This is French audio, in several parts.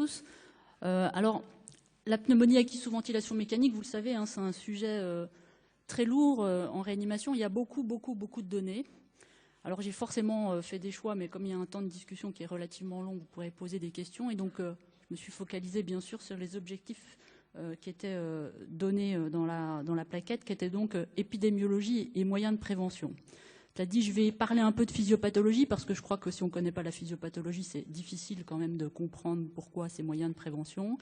tous. Alors, la pneumonie acquise sous ventilation mécanique, vous le savez, hein, c'est un sujet très lourd en réanimation. Il y a beaucoup de données. Alors, j'ai forcément fait des choix, mais comme il y a un temps de discussion qui est relativement long, vous pourrez poser des questions. Et donc, je me suis focalisée, bien sûr, sur les objectifs qui étaient donnés dans la plaquette, qui étaient donc épidémiologie et moyens de prévention. C'est-à-dire, je vais parler un peu de physiopathologie, parce que je crois que si on ne connaît pas la physiopathologie, c'est difficile quand même de comprendre pourquoi ces moyens de prévention.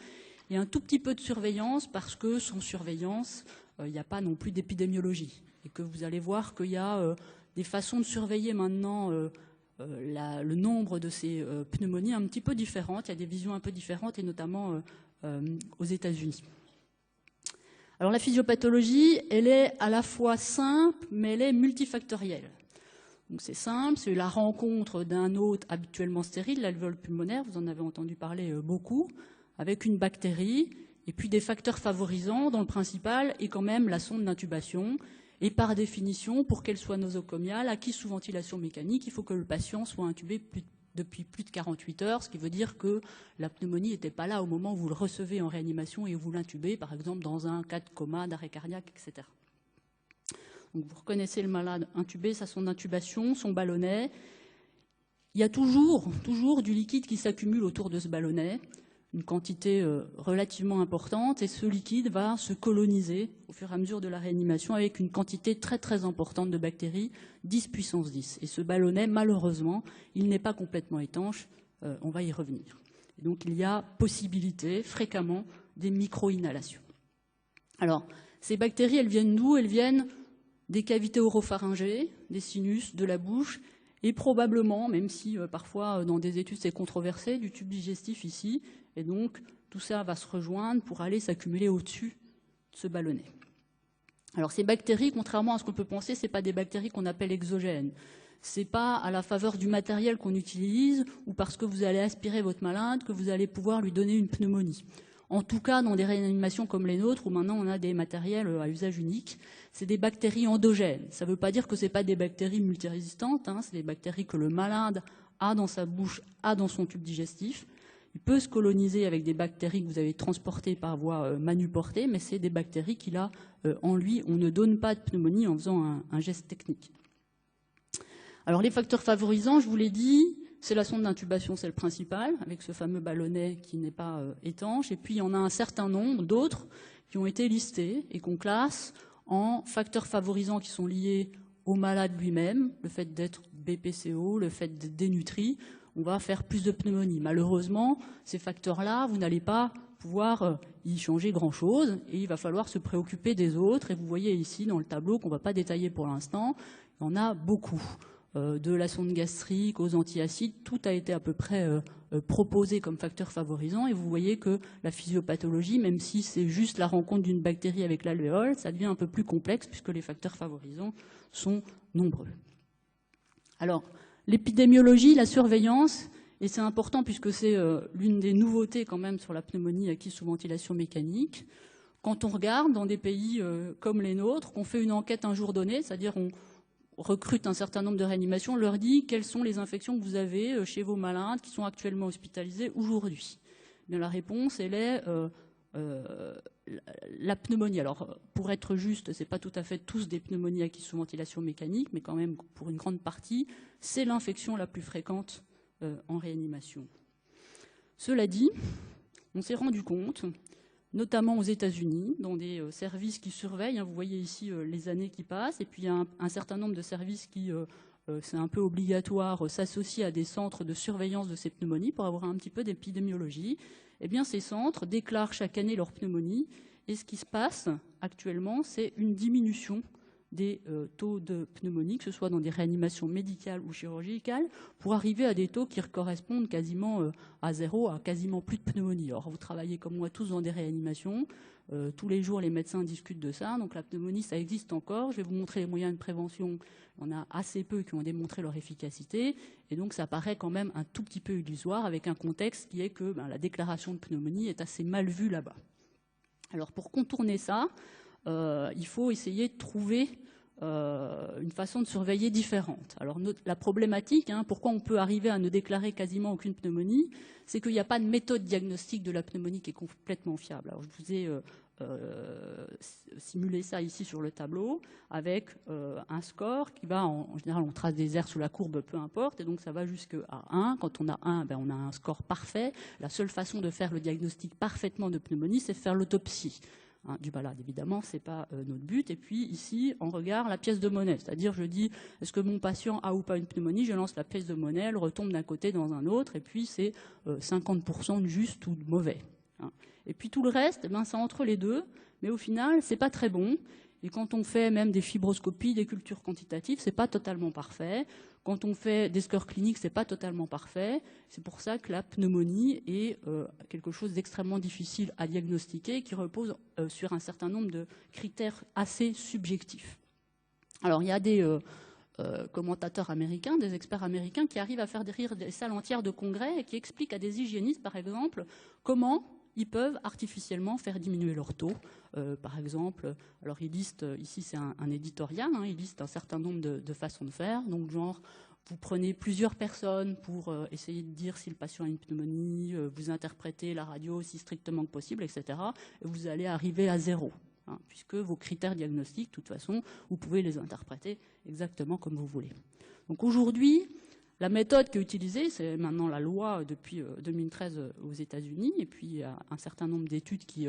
Et un tout petit peu de surveillance, parce que sans surveillance, il n'y a pas non plus d'épidémiologie. Et que vous allez voir qu'il y a des façons de surveiller maintenant le nombre de ces pneumonies un petit peu différentes. Il y a des visions un peu différentes, et notamment aux États-Unis. Alors la physiopathologie, elle est à la fois simple, mais elle est multifactorielle. Donc c'est simple, c'est la rencontre d'un hôte habituellement stérile, l'alvéole pulmonaire, vous en avez entendu parler beaucoup, avec une bactérie, et puis des facteurs favorisants, dont le principal est quand même la sonde d'intubation. Et par définition, pour qu'elle soit nosocomiale, acquise sous ventilation mécanique, il faut que le patient soit intubé depuis plus de 48 heures, ce qui veut dire que la pneumonie n'était pas là au moment où vous le recevez en réanimation et où vous l'intubez, par exemple dans un cas de coma, d'arrêt cardiaque, etc. Donc vous reconnaissez le malade intubé, sa sonde d'intubation, son ballonnet. Il y a toujours du liquide qui s'accumule autour de ce ballonnet, une quantité relativement importante, et ce liquide va se coloniser au fur et à mesure de la réanimation avec une quantité très importante de bactéries, 10 puissance 10. Et ce ballonnet, malheureusement, il n'est pas complètement étanche, on va y revenir. Et donc il y a possibilité, fréquemment, des micro-inhalations. Alors, ces bactéries, elles viennent d'où? Elles viennent des cavités oropharyngées, des sinus, de la bouche, et probablement, même si parfois dans des études c'est controversé, du tube digestif ici, et donc tout ça va se rejoindre pour aller s'accumuler au-dessus de ce ballonnet. Alors ces bactéries, contrairement à ce qu'on peut penser, ce n'est pas des bactéries qu'on appelle exogènes. Ce n'est pas à la faveur du matériel qu'on utilise ou parce que vous allez aspirer votre malade que vous allez pouvoir lui donner une pneumonie. En tout cas, dans des réanimations comme les nôtres, où maintenant on a des matériels à usage unique, c'est des bactéries endogènes. Ça ne veut pas dire que ce n'est pas des bactéries multirésistantes, hein, c'est des bactéries que le malade a dans sa bouche, a dans son tube digestif. Il peut se coloniser avec des bactéries que vous avez transportées par voie manuportée, mais c'est des bactéries qu'il a en lui. On ne donne pas de pneumonie en faisant un geste technique. Alors les facteurs favorisants, je vous l'ai dit, c'est la sonde d'intubation, c'est le principal, avec ce fameux ballonnet qui n'est pas étanche. Et puis, il y en a un certain nombre d'autres qui ont été listés et qu'on classe en facteurs favorisants qui sont liés au malade lui-même, le fait d'être BPCO, le fait d'être dénutri. On va faire plus de pneumonie. Malheureusement, ces facteurs-là, vous n'allez pas pouvoir y changer grand-chose et il va falloir se préoccuper des autres. Et vous voyez ici, dans le tableau, qu'on ne va pas détailler pour l'instant, il y en a beaucoup. De la sonde gastrique aux antiacides, tout a été à peu près proposé comme facteur favorisant. Et vous voyez que la physiopathologie, même si c'est juste la rencontre d'une bactérie avec l'alvéole, ça devient un peu plus complexe puisque les facteurs favorisants sont nombreux. Alors, l'épidémiologie, la surveillance, et c'est important puisque c'est l'une des nouveautés quand même sur la pneumonie acquise sous ventilation mécanique. Quand on regarde dans des pays comme les nôtres, qu'on fait une enquête un jour donné, c'est-à-dire on recrute un certain nombre de réanimations, on leur dit quelles sont les infections que vous avez chez vos malades qui sont actuellement hospitalisés aujourd'hui. Bien, la réponse, elle est la pneumonie. Alors, pour être juste, ce n'est pas tout à fait tous des pneumonies acquises sous ventilation mécanique, mais quand même, pour une grande partie, c'est l'infection la plus fréquente en réanimation. Cela dit, on s'est rendu compte, notamment aux États-Unis, dans des services qui surveillent. Vous voyez ici les années qui passent. Et puis, il y a un certain nombre de services qui, c'est un peu obligatoire, s'associent à des centres de surveillance de ces pneumonies pour avoir un petit peu d'épidémiologie. Eh bien, ces centres déclarent chaque année leur pneumonie. Et ce qui se passe actuellement, c'est une diminution des taux de pneumonie, que ce soit dans des réanimations médicales ou chirurgicales, pour arriver à des taux qui correspondent quasiment à zéro, à quasiment plus de pneumonie. Alors, vous travaillez comme moi tous dans des réanimations. Tous les jours, les médecins discutent de ça. Donc, la pneumonie, ça existe encore. Je vais vous montrer les moyens de prévention. Il y en a assez peu qui ont démontré leur efficacité. Et donc, ça paraît quand même un tout petit peu illusoire avec un contexte qui est que la déclaration de pneumonie est assez mal vue là-bas. Alors, pour contourner ça, il faut essayer de trouver une façon de surveiller différente. Alors la problématique, pourquoi on peut arriver à ne déclarer quasiment aucune pneumonie, c'est qu'il n'y a pas de méthode diagnostique de la pneumonie qui est complètement fiable. Alors je vous ai simulé ça ici sur le tableau avec un score qui va, en général on trace des aires sous la courbe, peu importe, et donc ça va jusqu'à 1. Quand on a 1, on a un score parfait. La seule façon de faire le diagnostic parfaitement de pneumonie, c'est de faire l'autopsie du malade. Évidemment, ce n'est pas notre but. Et puis ici, on regarde la pièce de monnaie. C'est-à-dire, je dis, est-ce que mon patient a ou pas une pneumonie? Je lance la pièce de monnaie, elle retombe d'un côté dans un autre, et puis c'est 50% de juste ou de mauvais. Et puis tout le reste, c'est entre les deux, mais au final, c'est pas très bon. Et quand on fait même des fibroscopies, des cultures quantitatives, c'est pas totalement parfait. Quand on fait des scores cliniques, c'est pas totalement parfait. C'est pour ça que la pneumonie est quelque chose d'extrêmement difficile à diagnostiquer, qui repose sur un certain nombre de critères assez subjectifs. Alors il y a des commentateurs américains, des experts américains qui arrivent à faire rire des salles entières de congrès et qui expliquent à des hygiénistes, par exemple, comment ils peuvent artificiellement faire diminuer leur taux. Par exemple, alors ils listent, ici c'est un éditorial, ils listent un certain nombre de façons de faire. Donc genre, vous prenez plusieurs personnes pour essayer de dire si le patient a une pneumonie, vous interprétez la radio aussi strictement que possible, etc. Et vous allez arriver à 0. Puisque vos critères diagnostiques, de toute façon, vous pouvez les interpréter exactement comme vous voulez. Donc aujourd'hui, la méthode qui est utilisée, c'est maintenant la loi depuis 2013 aux États-Unis, et puis il y a un certain nombre d'études qui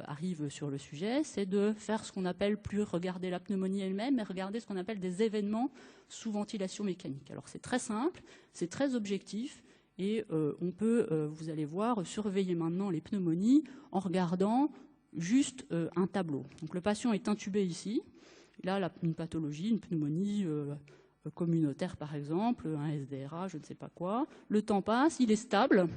arrivent sur le sujet, c'est de faire ce qu'on appelle plus regarder la pneumonie elle-même, mais regarder ce qu'on appelle des événements sous ventilation mécanique. Alors c'est très simple, c'est très objectif, et on peut, vous allez voir, surveiller maintenant les pneumonies en regardant juste un tableau. Donc le patient est intubé ici, il a une pathologie, une pneumonie communautaire par exemple, un SDRA, je ne sais pas quoi. Le temps passe, il est stable.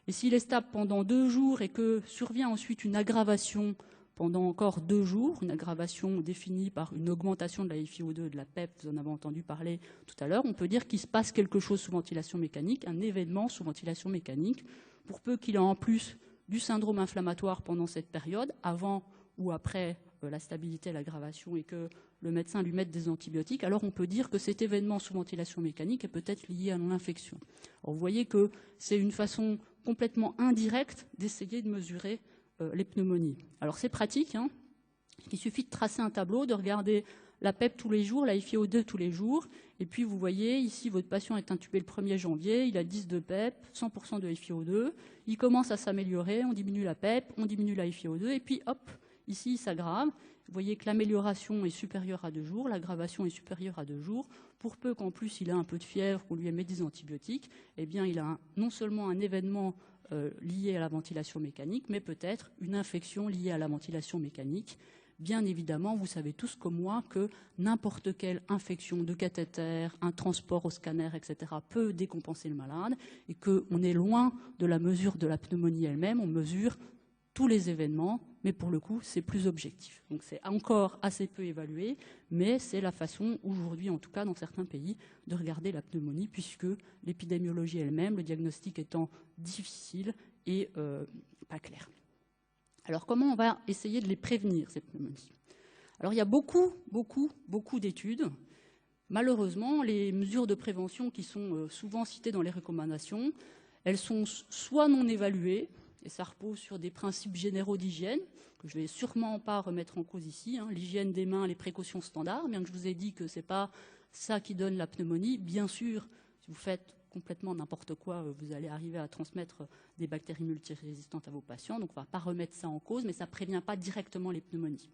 Et s'il est stable pendant 2 jours et que survient ensuite une aggravation pendant encore 2 jours, une aggravation définie par une augmentation de la FiO2 et de la PEP, vous en avez entendu parler tout à l'heure, on peut dire qu'il se passe quelque chose sous ventilation mécanique, un événement sous ventilation mécanique, pour peu qu'il ait en plus du syndrome inflammatoire pendant cette période, avant ou après la stabilité et l'aggravation, et que le médecin lui mette des antibiotiques, alors on peut dire que cet événement sous ventilation mécanique est peut-être lié à l'infection. Vous voyez que c'est une façon complètement indirecte d'essayer de mesurer les pneumonies. Alors c'est pratique, il suffit de tracer un tableau, de regarder la PEP tous les jours, la FiO2 tous les jours, et puis vous voyez ici votre patient est intubé le 1er janvier, il a 10 de PEP, 100% de FiO2, il commence à s'améliorer, on diminue la PEP, on diminue la FiO2, et puis hop, ici il s'aggrave. Vous voyez que l'amélioration est supérieure à 2 jours, l'aggravation est supérieure à 2 jours. Pour peu qu'en plus il a un peu de fièvre, qu'on lui met des antibiotiques, eh bien il a non seulement un événement lié à la ventilation mécanique, mais peut-être une infection liée à la ventilation mécanique. Bien évidemment, vous savez tous comme moi que n'importe quelle infection de cathéter, un transport au scanner, etc. peut décompenser le malade et qu'on est loin de la mesure de la pneumonie elle-même. On mesure tous les événements, mais pour le coup, c'est plus objectif. Donc c'est encore assez peu évalué, mais c'est la façon, aujourd'hui en tout cas dans certains pays, de regarder la pneumonie, puisque l'épidémiologie elle-même, le diagnostic étant difficile et pas clair. Alors comment on va essayer de les prévenir, ces pneumonies? Alors il y a beaucoup d'études. Malheureusement, les mesures de prévention qui sont souvent citées dans les recommandations, elles sont soit non évaluées, et ça repose sur des principes généraux d'hygiène, que je ne vais sûrement pas remettre en cause ici, l'hygiène des mains, les précautions standards, bien que je vous ai dit que ce n'est pas ça qui donne la pneumonie. Bien sûr, si vous faites complètement n'importe quoi, vous allez arriver à transmettre des bactéries multirésistantes à vos patients, donc on ne va pas remettre ça en cause, mais ça ne prévient pas directement les pneumonies.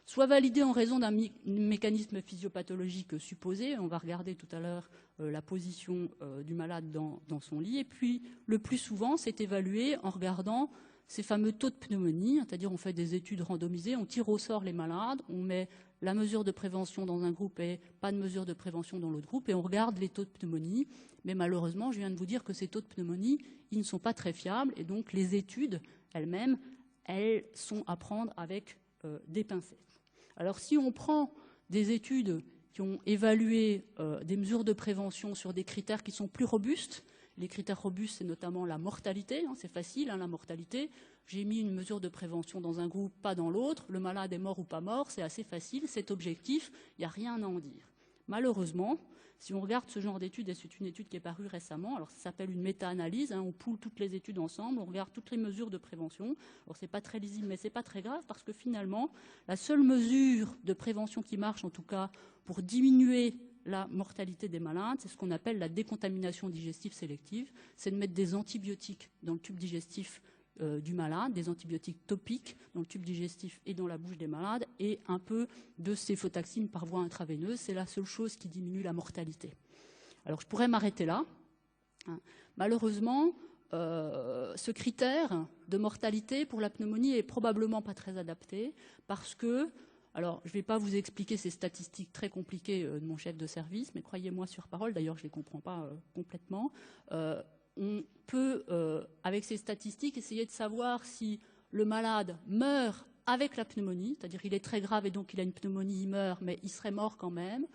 Soit validé en raison d'un mécanisme physiopathologique supposé, on va regarder tout à l'heure la position du malade dans son lit, et puis le plus souvent c'est évalué en regardant ces fameux taux de pneumonie, c'est-à-dire on fait des études randomisées, on tire au sort les malades, on met la mesure de prévention dans un groupe et pas de mesure de prévention dans l'autre groupe, et on regarde les taux de pneumonie, mais malheureusement je viens de vous dire que ces taux de pneumonie, ils ne sont pas très fiables, et donc les études elles-mêmes, elles sont à prendre avec des pincettes. Alors si on prend des études qui ont évalué des mesures de prévention sur des critères qui sont plus robustes Les critères robustes, c'est notamment la mortalité. C'est facile, la mortalité. J'ai mis une mesure de prévention dans un groupe, pas dans l'autre. Le malade est mort ou pas mort, c'est assez facile, c'est objectif, il n'y a rien à en dire. Malheureusement, si on regarde ce genre d'études, et c'est une étude qui est parue récemment, alors ça s'appelle une méta-analyse, on poule toutes les études ensemble, on regarde toutes les mesures de prévention. Alors c'est pas très lisible, mais c'est pas très grave, parce que finalement, la seule mesure de prévention qui marche, en tout cas, pour diminuer la mortalité des malades, c'est ce qu'on appelle la décontamination digestive sélective, c'est de mettre des antibiotiques dans le tube digestif du malade, des antibiotiques topiques dans le tube digestif et dans la bouche des malades, et un peu de céfotaxime par voie intraveineuse. C'est la seule chose qui diminue la mortalité. Alors je pourrais m'arrêter là. Malheureusement, ce critère de mortalité pour la pneumonie est probablement pas très adapté, parce que, alors je ne vais pas vous expliquer ces statistiques très compliquées de mon chef de service, mais croyez-moi sur parole, d'ailleurs je ne les comprends pas complètement, on peut, avec ces statistiques, essayer de savoir si le malade meurt avec la pneumonie, c'est-à-dire il est très grave et donc il a une pneumonie, il meurt, mais il serait mort quand même,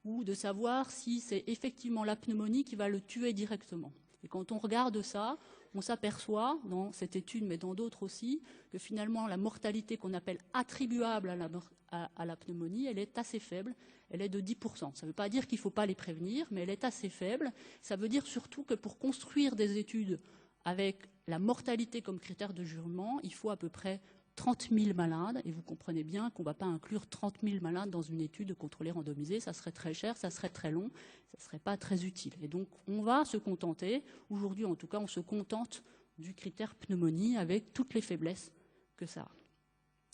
ou de savoir si c'est effectivement la pneumonie qui va le tuer directement. Et quand on regarde ça, on s'aperçoit, dans cette étude, mais dans d'autres aussi, que finalement la mortalité qu'on appelle attribuable à la pneumonie, elle est assez faible, elle est de 10%. Ça ne veut pas dire qu'il ne faut pas les prévenir, mais elle est assez faible. Ça veut dire surtout que pour construire des études avec la mortalité comme critère de jugement, il faut à peu près 30 000 malades, et vous comprenez bien qu'on ne va pas inclure 30 000 malades dans une étude contrôlée randomisée, ça serait très cher, ça serait très long, ça ne serait pas très utile. Et donc on va se contenter, aujourd'hui en tout cas, on se contente du critère pneumonie avec toutes les faiblesses que ça a.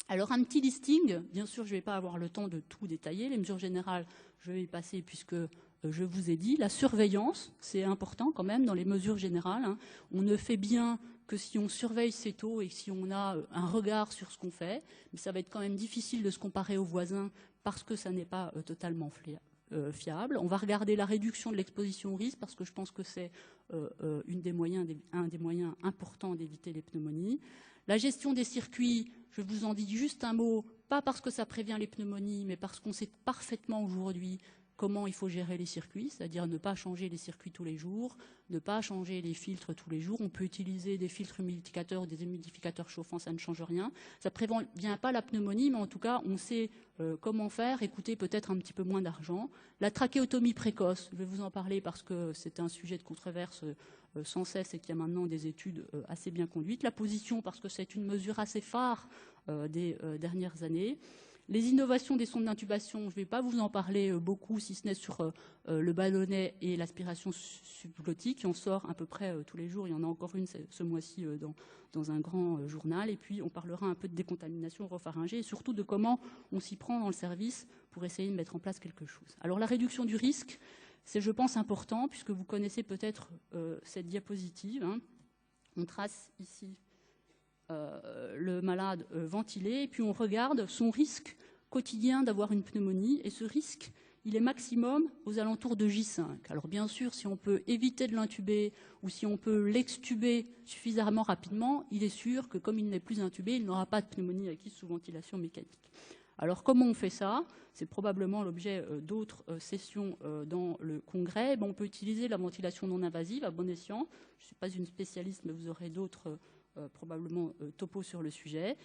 Alors un petit listing, bien sûr je ne vais pas avoir le temps de tout détailler, les mesures générales je vais y passer puisque je vous ai dit, la surveillance c'est important quand même dans les mesures générales, on ne fait bien que si on surveille ses taux et si on a un regard sur ce qu'on fait, mais ça va être quand même difficile de se comparer aux voisins parce que ça n'est pas totalement fiable. On va regarder la réduction de l'exposition au risque parce que je pense que c'est un des moyens importants d'éviter les pneumonies. La gestion des circuits, je vous en dis juste un mot, pas parce que ça prévient les pneumonies, mais parce qu'on sait parfaitement aujourd'hui comment il faut gérer les circuits, c'est-à-dire ne pas changer les circuits tous les jours, ne pas changer les filtres tous les jours. On peut utiliser des filtres humidificateurs ou des humidificateurs chauffants, ça ne change rien. Ça ne prévient pas la pneumonie, mais en tout cas, on sait comment faire et coûter peut-être un petit peu moins d'argent. La trachéotomie précoce, je vais vous en parler parce que c'est un sujet de controverse sans cesse et qu'il y a maintenant des études assez bien conduites. La position, parce que c'est une mesure assez phare des dernières années. Les innovations des sondes d'intubation, je ne vais pas vous en parler beaucoup, si ce n'est sur le ballonnet et l'aspiration subglottique, qui en sort à peu près tous les jours. Il y en a encore une ce mois-ci dans un grand journal. Et puis, on parlera un peu de décontamination oropharyngée et surtout de comment on s'y prend dans le service pour essayer de mettre en place quelque chose. Alors, la réduction du risque, c'est, je pense, important, puisque vous connaissez peut-être cette diapositive. On trace ici le malade ventilé, et puis on regarde son risque quotidien d'avoir une pneumonie, et ce risque, il est maximum aux alentours de J5. Alors bien sûr, si on peut éviter de l'intuber, ou si on peut l'extuber suffisamment rapidement, il est sûr que comme il n'est plus intubé, il n'aura pas de pneumonie acquise sous ventilation mécanique. Alors comment on fait ça? C'est probablement l'objet d'autres sessions dans le congrès. On peut utiliser la ventilation non invasive à bon escient. Je ne suis pas une spécialiste, mais vous aurez d'autres probablement topo sur le sujet.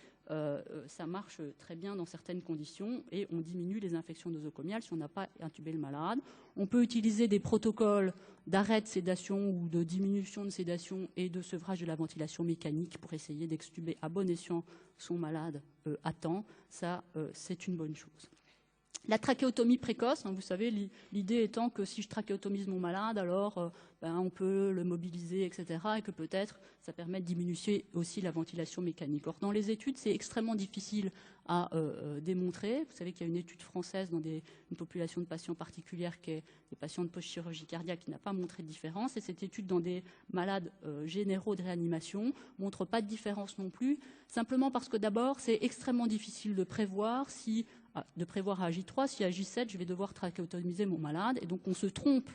Ça marche très bien dans certaines conditions et on diminue les infections nosocomiales si on n'a pas intubé le malade. On peut utiliser des protocoles d'arrêt de sédation ou de diminution de sédation et de sevrage de la ventilation mécanique pour essayer d'extuber à bon escient son malade à temps. Ça, c'est une bonne chose. La trachéotomie précoce, vous savez, l'idée étant que si je trachéotomise mon malade, alors on peut le mobiliser, etc. Et que peut-être ça permet de diminuer aussi la ventilation mécanique. Or, dans les études, c'est extrêmement difficile à démontrer. Vous savez qu'il y a une étude française dans une population de patients particulière qui est des patients de post-chirurgie cardiaque qui n'a pas montré de différence. Et cette étude dans des malades généraux de réanimation ne montre pas de différence non plus, simplement parce que d'abord, c'est extrêmement difficile de prévoir à J3, si à J7, je vais devoir trachéotomiser mon malade. Et donc, on se trompe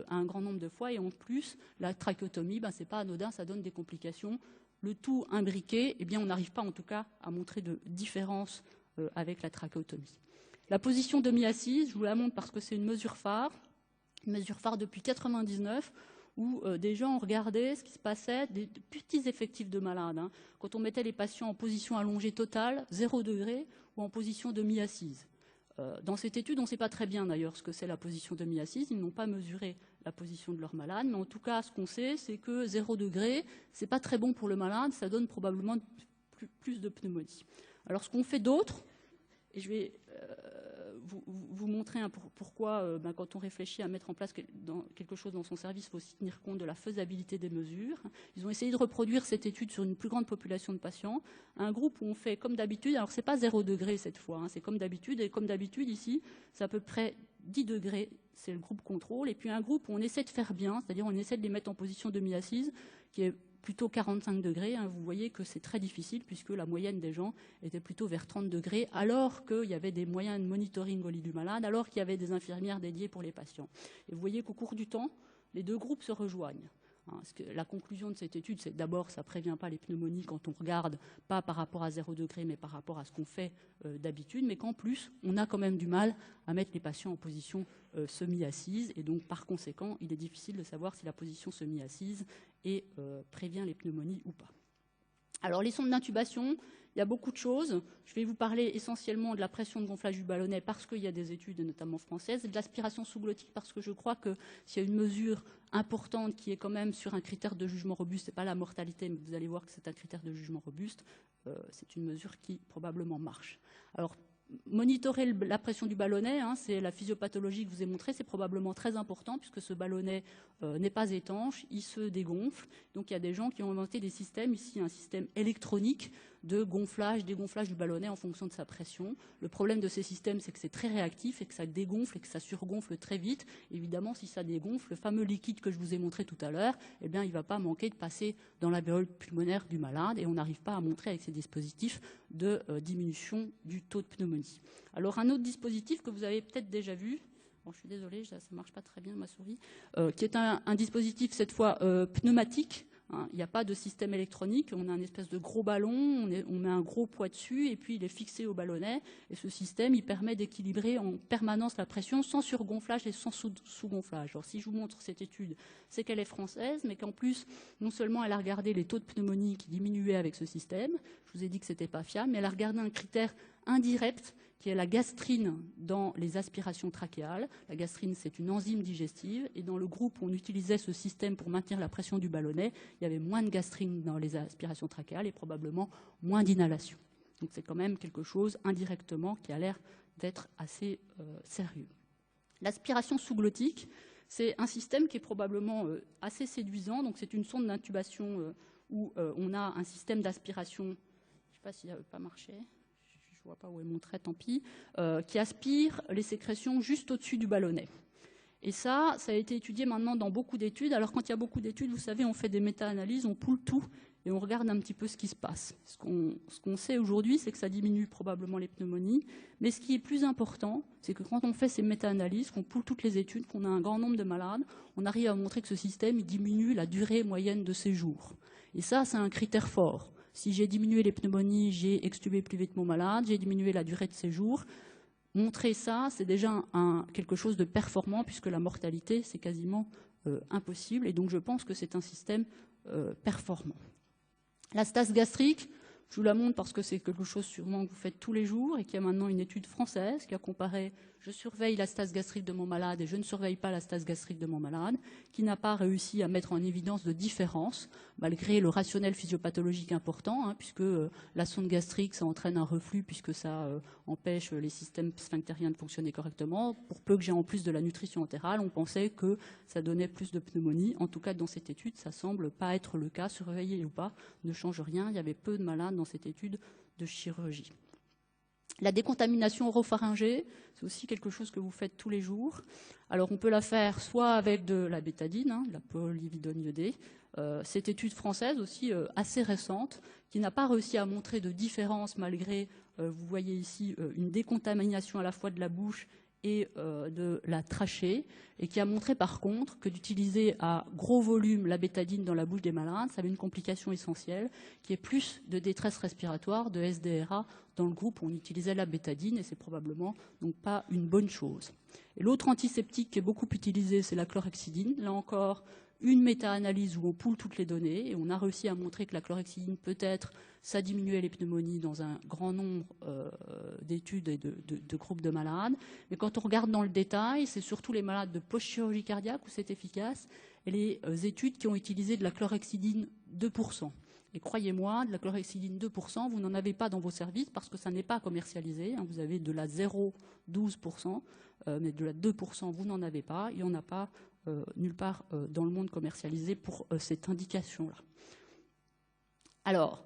un grand nombre de fois. Et en plus, la trachéotomie, ce n'est pas anodin, ça donne des complications. Le tout imbriqué, on n'arrive pas en tout cas à montrer de différence avec la trachéotomie. La position demi-assise, je vous la montre parce que c'est une mesure phare depuis 1999. où des gens regardaient ce qui se passait, des petits effectifs de malades. Hein. Quand on mettait les patients en position allongée totale, 0 degré, ou en position demi-assise. Dans cette étude, on ne sait pas très bien d'ailleurs ce que c'est la position demi-assise. Ils n'ont pas mesuré la position de leur malade. Mais en tout cas, ce qu'on sait, c'est que 0 degré, ce n'est pas très bon pour le malade. Ça donne probablement plus de pneumonie. Alors, ce qu'on fait d'autre, et je vais vous montrer pourquoi, quand on réfléchit à mettre en place quelque chose dans son service, il faut aussi tenir compte de la faisabilité des mesures. Ils ont essayé de reproduire cette étude sur une plus grande population de patients. Un groupe où on fait comme d'habitude, alors ce n'est pas 0 degré cette fois, hein, c'est comme d'habitude, et comme d'habitude ici, c'est à peu près 10 degrés, c'est le groupe contrôle, et puis un groupe où on essaie de faire bien, c'est-à-dire on essaie de les mettre en position demi-assise, qui est plutôt 45 degrés. Hein, vous voyez que c'est très difficile puisque la moyenne des gens était plutôt vers 30 degrés, alors qu'il y avait des moyens de monitoring au lit du malade, alors qu'il y avait des infirmières dédiées pour les patients. Et vous voyez qu'au cours du temps, les deux groupes se rejoignent. Hein, la conclusion de cette étude, c'est d'abord, ça ne prévient pas les pneumonies quand on regarde, pas par rapport à 0 degré, mais par rapport à ce qu'on fait d'habitude, mais qu'en plus, on a quand même du mal à mettre les patients en position semi-assise, et donc par conséquent, il est difficile de savoir si la position semi-assise prévient les pneumonies ou pas. Alors les sondes d'intubation, il y a beaucoup de choses. Je vais vous parler essentiellement de la pression de gonflage du ballonnet parce qu'il y a des études, notamment françaises, et de l'aspiration sous-glottique parce que je crois que s'il y a une mesure importante qui est quand même sur un critère de jugement robuste, ce n'est pas la mortalité, mais vous allez voir que c'est un critère de jugement robuste, c'est une mesure qui probablement marche. Alors, monitorer la pression du ballonnet, hein, c'est la physiopathologie que je vous ai montrée, c'est probablement très important puisque ce ballonnet n'est pas étanche, il se dégonfle. Donc il y a des gens qui ont inventé des systèmes, ici un système électronique de gonflage, dégonflage du ballonnet en fonction de sa pression. Le problème de ces systèmes, c'est que c'est très réactif et que ça dégonfle et que ça surgonfle très vite. Évidemment, si ça dégonfle, le fameux liquide que je vous ai montré tout à l'heure, eh bien, il ne va pas manquer de passer dans l'alvéole pulmonaire du malade et on n'arrive pas à montrer avec ces dispositifs de diminution du taux de pneumonie. Alors, un autre dispositif que vous avez peut-être déjà vu, bon, je suis désolée, ça ne marche pas très bien ma souris, qui est un dispositif cette fois pneumatique. Hein, il n'y a pas de système électronique, on a un espèce de gros ballon, on met un gros poids dessus et puis il est fixé au ballonnet. Et ce système, il permet d'équilibrer en permanence la pression sans surgonflage et sans sous-gonflage. Alors si je vous montre cette étude, c'est qu'elle est française, mais qu'en plus, non seulement elle a regardé les taux de pneumonie qui diminuaient avec ce système, je vous ai dit que ce n'était pas fiable, mais elle a regardé un critère indirect qui est la gastrine dans les aspirations trachéales. La gastrine, c'est une enzyme digestive. Et dans le groupe où on utilisait ce système pour maintenir la pression du ballonnet, il y avait moins de gastrine dans les aspirations trachéales et probablement moins d'inhalation. Donc c'est quand même quelque chose indirectement qui a l'air d'être assez sérieux. L'aspiration sous-glottique, c'est un système qui est probablement assez séduisant. Donc c'est une sonde d'intubation où on a un système d'aspiration, je ne sais pas si ça ne veut pas marcher, je ne vois pas où est mon trait, tant pis, qui aspire les sécrétions juste au-dessus du ballonnet. Et ça a été étudié maintenant dans beaucoup d'études. Alors quand il y a beaucoup d'études, vous savez, on fait des méta-analyses, on poule tout et on regarde un petit peu ce qui se passe. Ce qu'on sait aujourd'hui, c'est que ça diminue probablement les pneumonies. Mais ce qui est plus important, c'est que quand on fait ces méta-analyses, qu'on poule toutes les études, qu'on a un grand nombre de malades, on arrive à montrer que ce système il diminue la durée moyenne de séjour. Et ça, c'est un critère fort. Si j'ai diminué les pneumonies, j'ai extubé plus vite mon malade, j'ai diminué la durée de séjour. Montrer ça, c'est déjà quelque chose de performant puisque la mortalité, c'est quasiment impossible. Et donc, je pense que c'est un système performant. La stase gastrique, je vous la montre parce que c'est quelque chose sûrement que vous faites tous les jours et qu'il y a maintenant une étude française qui a comparé je surveille la stase gastrique de mon malade et je ne surveille pas la stase gastrique de mon malade, qui n'a pas réussi à mettre en évidence de différence, malgré le rationnel physiopathologique important, hein, puisque la sonde gastrique, ça entraîne un reflux, puisque ça empêche les systèmes sphinctériens de fonctionner correctement. Pour peu que j'ai en plus de la nutrition entérale, on pensait que ça donnait plus de pneumonie. En tout cas, dans cette étude, ça semble pas être le cas. Surveiller ou pas ne change rien. Il y avait peu de malades dans cette étude de chirurgie. La décontamination oropharyngée, c'est aussi quelque chose que vous faites tous les jours. Alors on peut la faire soit avec de la bétadine, hein, de la polyvidone iodée. Cette étude française aussi assez récente, qui n'a pas réussi à montrer de différence malgré, vous voyez ici, une décontamination à la fois de la bouche et de la trachée, et qui a montré par contre que d'utiliser à gros volume la bétadine dans la bouche des malades, ça avait une complication essentielle, qui est plus de détresse respiratoire, de SDRA, dans le groupe où on utilisait la bétadine, et c'est probablement donc pas une bonne chose. Et l'autre antiseptique qui est beaucoup utilisé, c'est la chlorhexidine. Là encore, une méta-analyse où on poule toutes les données et on a réussi à montrer que la chlorhexidine peut-être ça diminuait les pneumonies dans un grand nombre d'études et de groupes de malades. Mais quand on regarde dans le détail, c'est surtout les malades de post-chirurgie cardiaque où c'est efficace et les études qui ont utilisé de la chlorhexidine 2%. Et croyez-moi, de la chlorhexidine 2%, vous n'en avez pas dans vos services parce que ça n'est pas commercialisé. Vous avez de la 0,12%, mais de la 2%, vous n'en avez pas. Il n'y en a pas nulle part dans le monde commercialisé pour cette indication-là. Alors,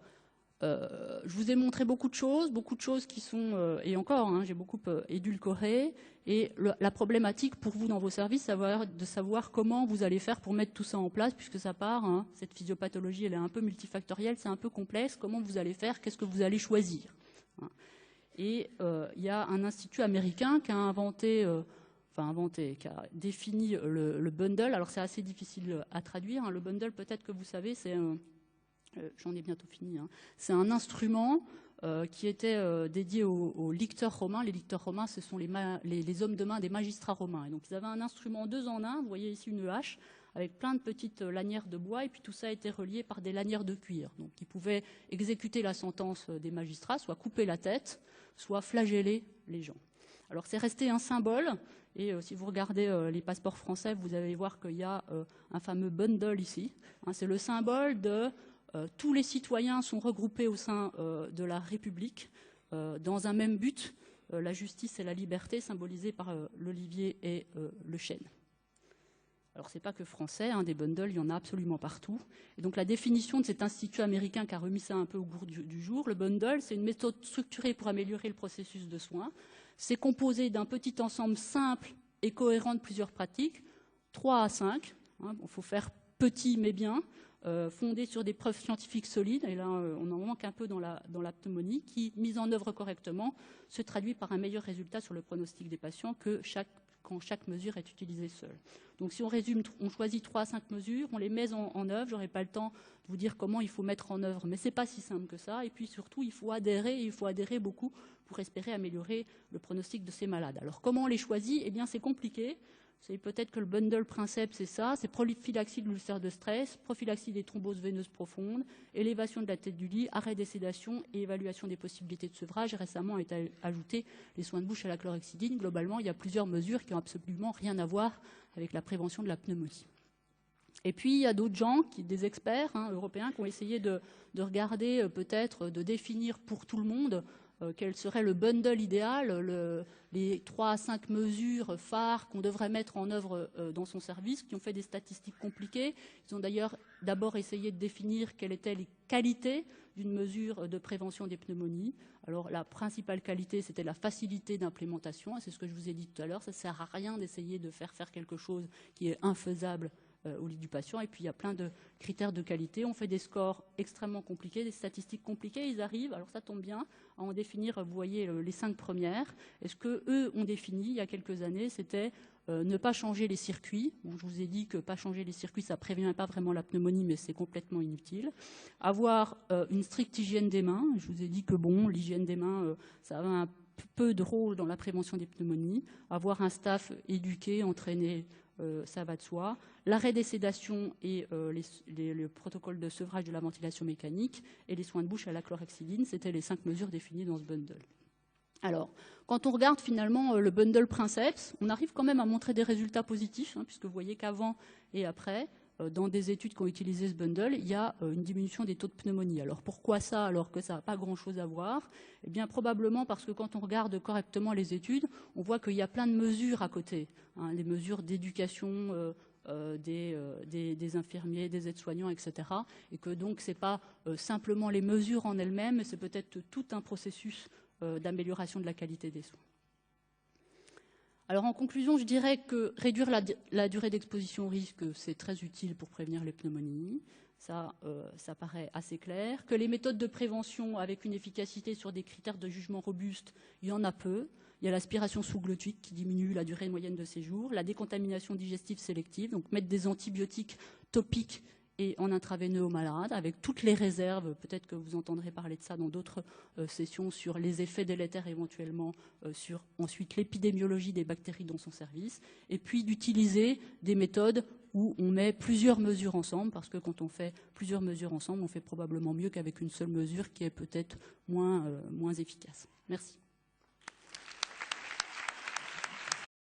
je vous ai montré beaucoup de choses qui sont, et encore, j'ai beaucoup édulcoré, et la problématique pour vous dans vos services, c'est de savoir comment vous allez faire pour mettre tout ça en place, puisque ça part, cette physiopathologie, elle est un peu multifactorielle, c'est un peu complexe, comment vous allez faire, qu'est-ce que vous allez choisir. Et il y a un institut américain qui a qui a défini le bundle, alors c'est assez difficile à traduire, le bundle peut-être que vous savez, c'est j'en ai bientôt fini. C'est un instrument qui était dédié aux licteurs romains. Les licteurs romains, ce sont les hommes de main des magistrats romains. Et donc, ils avaient un instrument 2 en 1. Vous voyez ici une hache avec plein de petites lanières de bois. Et puis, tout ça était relié par des lanières de cuir. Donc, ils pouvaient exécuter la sentence des magistrats, soit couper la tête, soit flageller les gens. Alors, c'est resté un symbole. Et si vous regardez les passeports français, vous allez voir qu'il y a un fameux bundle ici. C'est le symbole de... tous les citoyens sont regroupés au sein de la République dans un même but, la justice et la liberté, symbolisées par l'olivier et le chêne. Alors, ce n'est pas que français, des bundles, il y en a absolument partout. Et donc, la définition de cet institut américain qui a remis ça un peu au goût du jour, le bundle, c'est une méthode structurée pour améliorer le processus de soins. C'est composé d'un petit ensemble simple et cohérent de plusieurs pratiques, 3 à 5. Il faut faire petit mais bien. Fondé sur des preuves scientifiques solides, et là on en manque un peu dans la pneumonie, qui, mise en œuvre correctement, se traduit par un meilleur résultat sur le pronostic des patients que quand chaque mesure est utilisée seule. Donc si on résume, on choisit 3 à 5 mesures, on les met en œuvre, je n'aurai pas le temps de vous dire comment il faut mettre en œuvre, mais ce n'est pas si simple que ça, et puis surtout il faut adhérer beaucoup pour espérer améliorer le pronostic de ces malades. Alors comment on les choisit? Eh bien c'est compliqué. C'est peut-être que le bundle princeps, c'est ça, c'est prophylaxie de l'ulcère de stress, prophylaxie des thromboses veineuses profondes, élévation de la tête du lit, arrêt des sédations et évaluation des possibilités de sevrage. Récemment a été ajouté les soins de bouche à la chlorhexidine. Globalement, il y a plusieurs mesures qui n'ont absolument rien à voir avec la prévention de la pneumonie. Et puis, il y a d'autres gens, des experts européens, qui ont essayé de regarder, peut-être, de définir pour tout le monde quel serait le bundle idéal, les 3 à 5 mesures phares qu'on devrait mettre en œuvre dans son service, qui ont fait des statistiques compliquées. Ils ont d'ailleurs d'abord essayé de définir quelles étaient les qualités d'une mesure de prévention des pneumonies. Alors la principale qualité, c'était la facilité d'implémentation, c'est ce que je vous ai dit tout à l'heure, ça ne sert à rien d'essayer de faire quelque chose qui est infaisable au lit du patient. Et puis il y a plein de critères de qualité. On fait des scores extrêmement compliqués, des statistiques compliquées. Ils arrivent, alors ça tombe bien, à en définir, vous voyez, les 5 premières. Et ce qu'eux ont défini il y a quelques années, c'était ne pas changer les circuits. Bon, je vous ai dit que pas changer les circuits, ça ne prévient pas vraiment la pneumonie, mais c'est complètement inutile. Avoir une stricte hygiène des mains. Je vous ai dit que bon, l'hygiène des mains, ça a un peu de rôle dans la prévention des pneumonies. Avoir un staff éduqué, entraîné, ça va de soi. L'arrêt des sédations et le protocole de sevrage de la ventilation mécanique et les soins de bouche à la chlorhexidine, c'était les 5 mesures définies dans ce bundle. Alors, quand on regarde finalement le bundle princeps, on arrive quand même à montrer des résultats positifs, puisque vous voyez qu'avant et après, dans des études qui ont utilisé ce bundle, il y a une diminution des taux de pneumonie. Alors pourquoi ça, alors que ça n'a pas grand-chose à voir? Eh bien probablement parce que quand on regarde correctement les études, on voit qu'il y a plein de mesures à côté, les mesures d'éducation des infirmiers, des aides-soignants, etc. Et que donc ce n'est pas simplement les mesures en elles-mêmes, mais c'est peut-être tout un processus d'amélioration de la qualité des soins. Alors en conclusion, je dirais que réduire la durée d'exposition au risque, c'est très utile pour prévenir les pneumonies. Ça paraît assez clair. Que les méthodes de prévention avec une efficacité sur des critères de jugement robustes, il y en a peu. Il y a l'aspiration sous-glottique qui diminue la durée moyenne de séjour, la décontamination digestive sélective, donc mettre des antibiotiques topiques et en intraveineux aux malades, avec toutes les réserves, peut-être que vous entendrez parler de ça dans d'autres sessions, sur les effets délétères éventuellement, sur ensuite l'épidémiologie des bactéries dans son service, et puis d'utiliser des méthodes où on met plusieurs mesures ensemble, parce que quand on fait plusieurs mesures ensemble, on fait probablement mieux qu'avec une seule mesure qui est peut-être moins efficace. Merci.